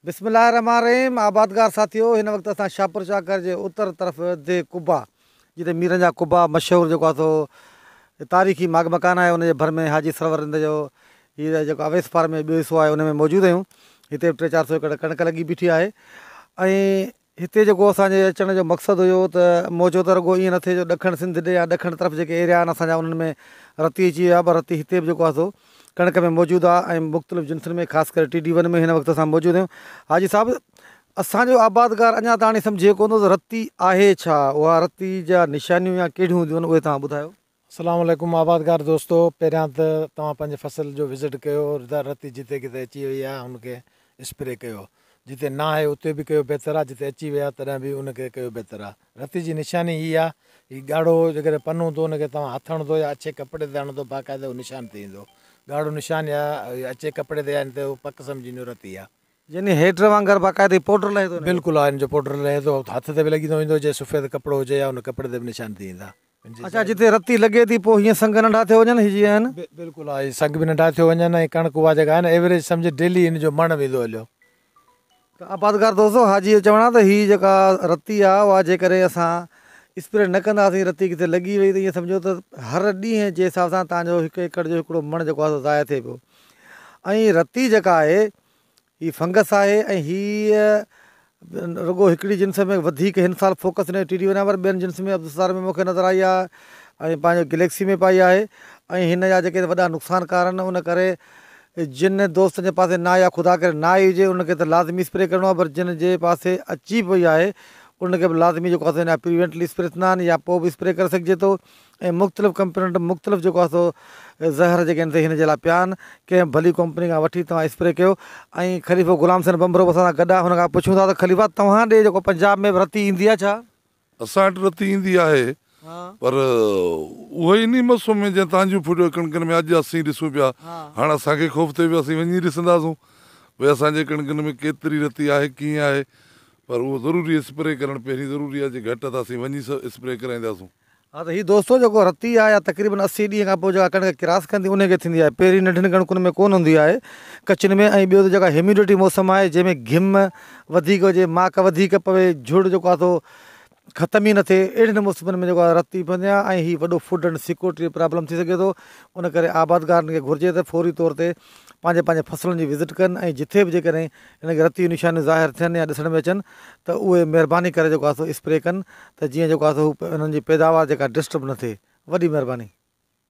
बिस्मिल्लाहिर्रहमानिर्रहीम। आबादगार साथियों, हिन वक्त असां शाहपुर चाकर जे उत्तर तरफ़ दे कुबा, जिते मीरनि जा कुबा मशहूरु जेको आहे सो तारीख़ी माग मकान आहे, उनजे भर में हाजी सरवरिंद जो हीअ जेको अवेस फार्म में ॿियो हिसो आहे, उन में मौजूदु आहियूं। हिते 300-400 एकड़ कणिक लॻी बीठी आहे। ऐं हिते जेको असांजे अचण जो मक़सदु हुयो त मौजो त रुॻो ईअं न थिए जो ॾखण सिंध ॾे या ॾखण तरफ़ जेके एरिया आहिनि असांजा, उन्हनि में रती अची वियो आहे, पर रती हिते बि जेको आहे सो कणिक में मौजूदु आहे ऐं मुख़्तलिफ़ जिन्सुनि में, ख़ासि करे TD1 में हिन वक़्तु असां मौजूदु आहियूं। हाजी साहिबु, असांजो आबादगार अञा ताणी सम्झे कोन थो त रती आहे छा, उहा रती जा निशानियूं या कहिड़ियूं हूंदियूं आहिनि, उहे तव्हां ॿुधायो। अस्सलाम वालेकुम आबादगार दोस्तो, पहिरियां त तव्हां पंहिंजे फसल जो विज़िट कयो। रती जिते किथे अची वई आहे हुनखे स्प्रे कयो, जिते न आहे उते बि कयो बहितर आहे, जिते अची विया तॾहिं बि उनखे कयो बहितर आहे। रती जी निशानी हीअ आहे, हीअ ॻाढ़ो जेकॾहिं पन्नो हूंदो हुनखे तव्हां हथ हणंदो या अछे कपिड़े ते हणंदो, बाक़ाइदा उहो निशान थी वेंदो। ॻाढ़ो निशान या अछे कपिड़े ते आहिनि त उहो पक सम्झींदो रती आहे। यानी हेठि वांगुरु बाक़ाइदे पाउडर लहे थो। बिल्कुलु आहे, हिन जो पाउडर लहे थो, हथ ते बि लॻी थो वेंदो, जे सफ़ेद कपिड़ो हुजे या हुन कपिड़े ते बि निशान थी वेंदा। अच्छा, जिते रती लॻे थी पोइ हीअं संग नंढा थियो वञनि, हीअ जीअं आहिनि। बिल्कुलु आहे, संग बि नंढा थियो वञनि। ऐं कणिक उहा जेका आहे न, एवरेज सम्झ डेली हिन जो मण वेंदो हलियो। त आबादगार दोस्तो, हाजी चवणा त हीअ जेका रती आहे उहा जेकॾहिं असां स्प्रे न कंदासीं, रती किथे लॻी वई त ईअं सम्झो त हर ॾींहं जे हिसाब सां तव्हांजो 1 एकड़ जो हिकिड़ो मण जेको आहे ज़ाया थिए पियो। ऐं रती जेका आहे हीअ फंगस आहे ऐं हीअ रुॻो हिकिड़ी जिन्स में वधीक हिन साल फोकस हिन TD1 आहे, पर ॿियनि जिन्स में अब्दुसार में मूंखे नज़र आई आहे ऐं पंहिंजो गैलेक्सी में पाई आहे। ऐं हिन जा जेके वॾा नुक़सानकार आहिनि, उन करे जिन दोस्तनि जे पासे ना या ख़ुदा करे ना आई हुजे उनखे त लाज़मी स्प्रे करिणो आहे, पर जिन जे पासे अची पई आहे उनखे बि लाज़मी जेको आहे हिन जा प्रिवेंटली स्प्रे थींदा आहिनि, या पोइ बि स्प्रे करे सघिजे थो। ऐं मुख़्तलिफ़ कंपनी मुख़्तलिफ़ जेको आहे सो ज़हर जेके आहिनि हिन जे लाइ पिया आहिनि। कंहिं भली कंपनी खां वठी तव्हां स्प्रे कयो। ऐं ख़लीफ़ो गुलाम हुसैन बंबरो असां सां गॾु आहे, हुन खां पुछूं था त ख़लीफ़ा तव्हां ॾे जेको पंजाब में रती ईंदी आहे छा? असां वटि रती ईंदी आहे, पर उहो ई नी मौसम में जीअं तव्हांजूं फुटियो कणिकनि में अॼु असीं ॾिसूं पिया, हाणे असांखे ख़ौफ़ थिए पियो, असीं वञी ॾिसंदासूं भई असांजे कणिकनि में केतिरी रती आहे, कीअं आहे। पर उहो ज़रूरी स्प्रे करणु पहिरीं ज़रूरी आहे, जे घटि त असीं वञी स्प्रे कराईंदासूं। हा, त हीअ दोस्तो जेको रती आहे, या तक़रीबन 80 ॾींहं खां पोइ जेका कणिक क्रास कंदी उनखे थींदी आहे, पहिरीं नंढियुनि कणिकुनि में कोन हूंदी आहे कचिन में। ऐं ॿियो त जेका ह्यूमिडिटी मौसम आहे, जंहिंमें घिम वधीक हुजे, माक वधीक पवे, झुड़ जेको आहे सो ख़तम ई न थिए, अहिड़े मौसमनि में जेको आहे रती पवंदी आहे। ऐं हीअ वॾो फूड एंड सिक्योरिटी प्रॉब्लम थी सघे थो। उन करे आबादगारनि खे घुरिजे त फौरी तौर ते पंहिंजे फसलुनि जी विज़िट कनि, ऐं जिथे बि जेकॾहिं हिनखे रती निशानियूं ज़ाहिर थियनि या ॾिसण में अचनि त उहे महिरबानी करे जेको आहे सो स्प्रे कनि, त जीअं जेको आहे सो हुननि जी पैदावार जेका डिस्टर्ब न थिए। वॾी महिरबानी।